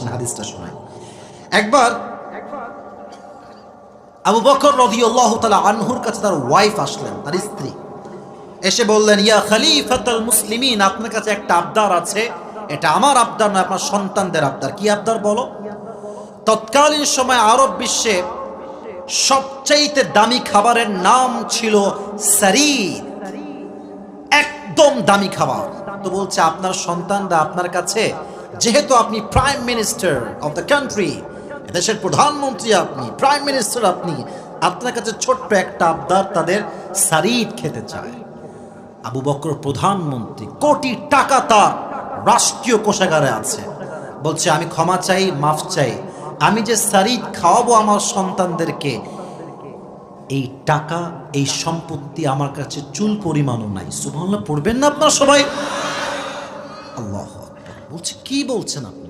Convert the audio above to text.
আসেন হাদিসটা শোনাই। একবার আবু বকর রাদিয়াল্লাহু তাআলা আনহুর কাছে তার ওয়াইফ আসলেন, তার স্ত্রী এসে বললেন, ইয়া খলিফাতুল মুসলিমিন, আপনার কাছে একটা আবদার আছে। এটা আমার আবদার নয়, আপনার সন্তানদের আবদার। কি আবদার বলো? তৎকালীন সময় আরব বিশ্বে সবচাইতে দামি খাবারের নাম ছিল সারিদ, একদম দামি খাবার। তো বলছে আপনার সন্তানরা আপনার কাছে, যেহেতু আপনি prime minister of the country, দেশের প্রধানমন্ত্রী আপনি, প্রাইম মিনিস্টার আপনি, আপনার কাছে ছোট্ট একটা আবদার, তাদের সারিদ খেতে চায়। আবু বকর প্রধানমন্ত্রী, কোটি টাকা তার রাষ্ট্রীয় কোষাগারে আছে, বলছে আমি ক্ষমা চাই, মাফ চাই, আমি যে সারিদ খাওয়াবো আমার সন্তানদেরকে, এই টাকা এই সম্পত্তি আমার কাছে চুল পরিমাণও নাই। সুবহানাল্লাহ পড়বেন না আপনারা সবাই? আল্লাহু আকবার। বলছে কি বলছেন আপনি?